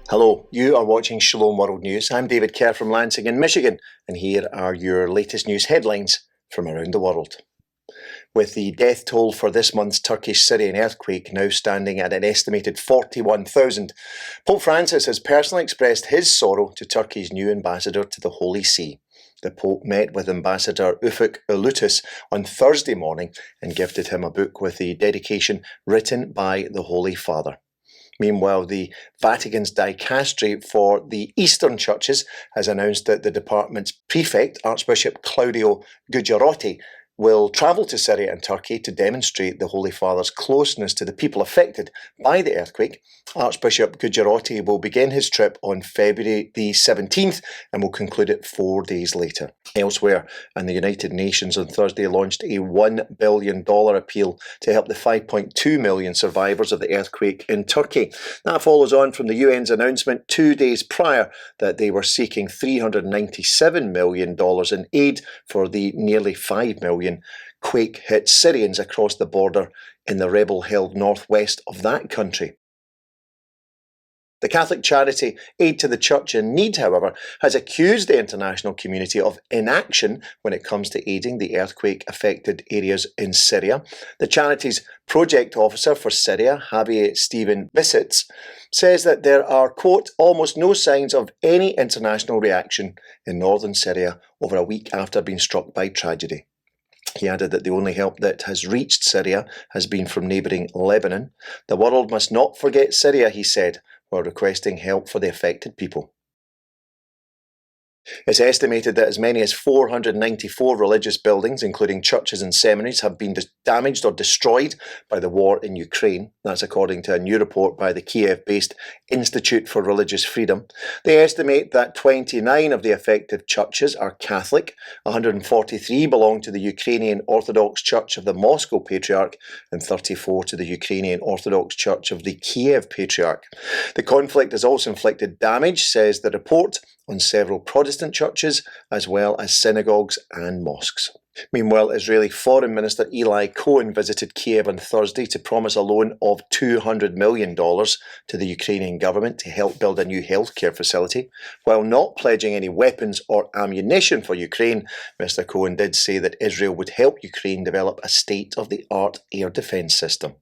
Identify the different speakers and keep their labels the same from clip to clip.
Speaker 1: Hello, you are watching Shalom World News. I'm David Kerr from Lansing in Michigan, and here are your latest news headlines from around the world. With the death toll for this month's Turkish-Syrian earthquake now standing at an estimated 41,000, Pope Francis has personally expressed his sorrow to Turkey's new ambassador to the Holy See. The Pope met with Ambassador Ufuk Ulutus on Thursday morning and gifted him a book with the dedication written by the Holy Father. Meanwhile, the Vatican's dicastery for the Eastern churches has announced that the department's prefect, Archbishop Claudio Gugerotti, will travel to Syria and Turkey to demonstrate the Holy Father's closeness to the people affected by the earthquake. Archbishop Gugerotti will begin his trip on February the 17th and will conclude it 4 days later. Elsewhere, and the United Nations on Thursday launched a $1 billion appeal to help the 5.2 million survivors of the earthquake in Turkey. That follows on from the UN's announcement 2 days prior that they were seeking $397 million in aid for the nearly 5 million quake-hit Syrians across the border in the rebel-held northwest of that country. The Catholic charity Aid to the Church in Need, however, has accused the international community of inaction when it comes to aiding the earthquake-affected areas in Syria. The charity's project officer for Syria, Javier Stephen Bisitz, says that there are, quote, almost no signs of any international reaction in northern Syria over a week after being struck by tragedy. He added that the only help that has reached Syria has been from neighbouring Lebanon. The world must not forget Syria, he said, while requesting help for the affected people. It's estimated that as many as 494 religious buildings, including churches and seminaries, have been damaged or destroyed by the war in Ukraine. That's according to a new report by the Kiev-based Institute for Religious Freedom. They estimate that 29 of the affected churches are Catholic, 143 belong to the Ukrainian Orthodox Church of the Moscow Patriarch, and 34 to the Ukrainian Orthodox Church of the Kiev Patriarch. The conflict has also inflicted damage, says the report, on several Protestant churches, as well as synagogues and mosques. Meanwhile, Israeli Foreign Minister Eli Cohen visited Kiev on Thursday to promise a loan of $200 million to the Ukrainian government to help build a new healthcare facility. While not pledging any weapons or ammunition for Ukraine, Mr. Cohen did say that Israel would help Ukraine develop a state-of-the-art air defense system.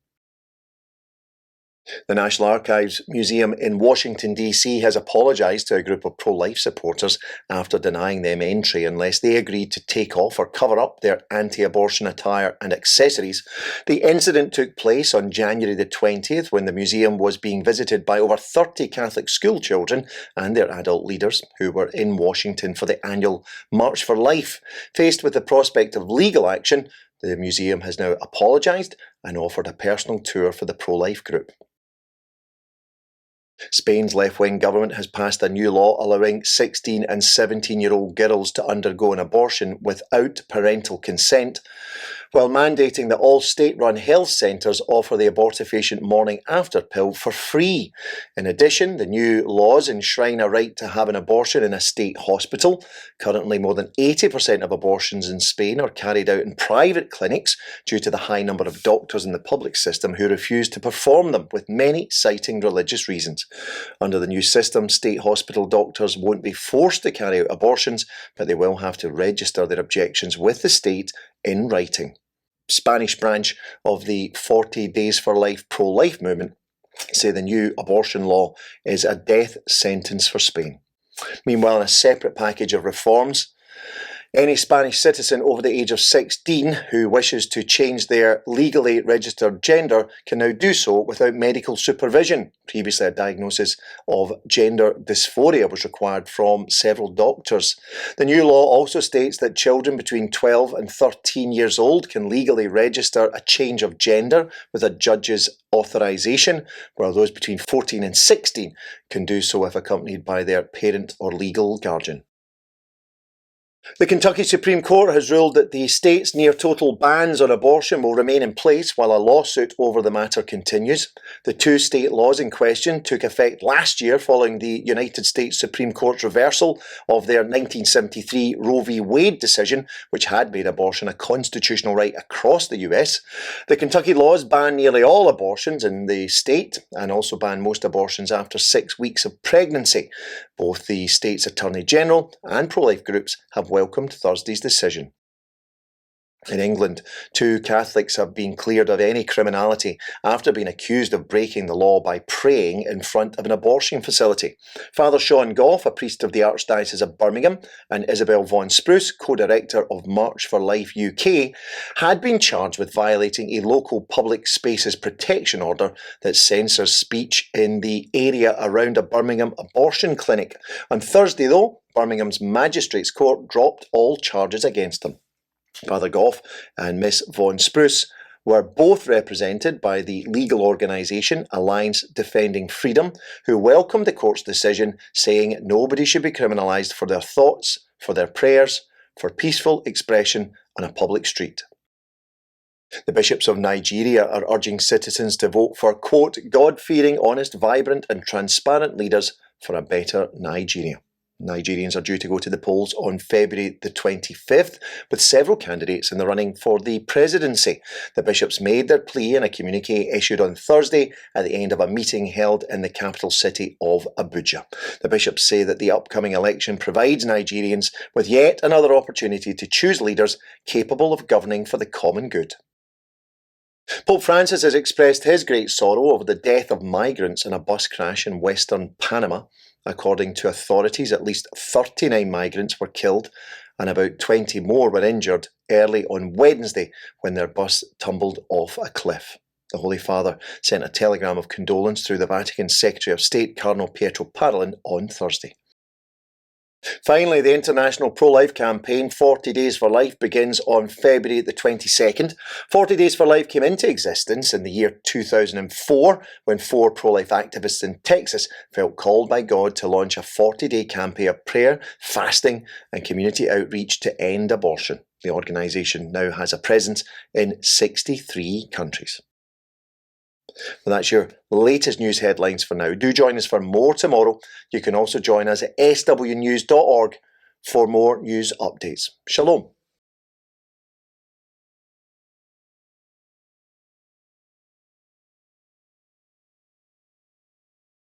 Speaker 1: The National Archives Museum in Washington, D.C. has apologised to a group of pro-life supporters after denying them entry unless they agreed to take off or cover up their anti-abortion attire and accessories. The incident took place on January the 20th when the museum was being visited by over 30 Catholic school children and their adult leaders who were in Washington for the annual March for Life. Faced with the prospect of legal action, the museum has now apologised and offered a personal tour for the pro-life group. Spain's left-wing government has passed a new law allowing 16 and 17-year-old girls to undergo an abortion without parental consent, while mandating that all state-run health centres offer the abortifacient morning after pill for free. In addition, the new laws enshrine a right to have an abortion in a state hospital. Currently, more than 80% of abortions in Spain are carried out in private clinics due to the high number of doctors in the public system who refuse to perform them, with many citing religious reasons. Under the new system, state hospital doctors won't be forced to carry out abortions, but they will have to register their objections with the state in writing. Spanish branch of the 40 Days for Life pro-life movement say the new abortion law is a death sentence for Spain. Meanwhile, in a separate package of reforms, any Spanish citizen over the age of 16 who wishes to change their legally registered gender can now do so without medical supervision. Previously, a diagnosis of gender dysphoria was required from several doctors. The new law also states that children between 12 and 13 years old can legally register a change of gender with a judge's authorisation, while those between 14 and 16 can do so if accompanied by their parent or legal guardian. The Kentucky Supreme Court has ruled that the state's near-total bans on abortion will remain in place while a lawsuit over the matter continues. The two state laws in question took effect last year following the United States Supreme Court's reversal of their 1973 Roe v. Wade decision, which had made abortion a constitutional right across the US. The Kentucky laws ban nearly all abortions in the state and also ban most abortions after 6 weeks of pregnancy. Both the state's Attorney General and pro-life groups have welcomed Thursday's decision. In England, 2 Catholics have been cleared of any criminality after being accused of breaking the law by praying in front of an abortion facility. Father Sean Goff, a priest of the Archdiocese of Birmingham, and Isabel Vaughan Spruce, co-director of March for Life UK, had been charged with violating a local public spaces protection order that censors speech in the area around a Birmingham abortion clinic. On Thursday, though, Birmingham's Magistrates Court dropped all charges against them. Father Goff and Miss Vaughan Spruce were both represented by the legal organisation Alliance Defending Freedom, who welcomed the court's decision, saying nobody should be criminalised for their thoughts, for their prayers, for peaceful expression on a public street. The bishops of Nigeria are urging citizens to vote for, quote, God-fearing, honest, vibrant and transparent leaders for a better Nigeria. Nigerians are due to go to the polls on February the 25th, with several candidates in the running for the presidency. The bishops made their plea in a communique issued on Thursday at the end of a meeting held in the capital city of Abuja. The bishops say that the upcoming election provides Nigerians with yet another opportunity to choose leaders capable of governing for the common good. Pope Francis has expressed his great sorrow over the death of migrants in a bus crash in western Panama. According to authorities, at least 39 migrants were killed and about 20 more were injured early on Wednesday when their bus tumbled off a cliff. The Holy Father sent a telegram of condolence through the Vatican Secretary of State, Cardinal Pietro Parolin, on Thursday. Finally, the international pro-life campaign 40 Days for Life begins on February the 22nd. 40 Days for Life came into existence in the year 2004 when 4 pro-life activists in Texas felt called by God to launch a 40-day campaign of prayer, fasting and community outreach to end abortion. The organisation now has a presence in 63 countries. Well, that's your latest news headlines for now. Do join us for more tomorrow. You can also join us at swnews.org for more news updates. Shalom.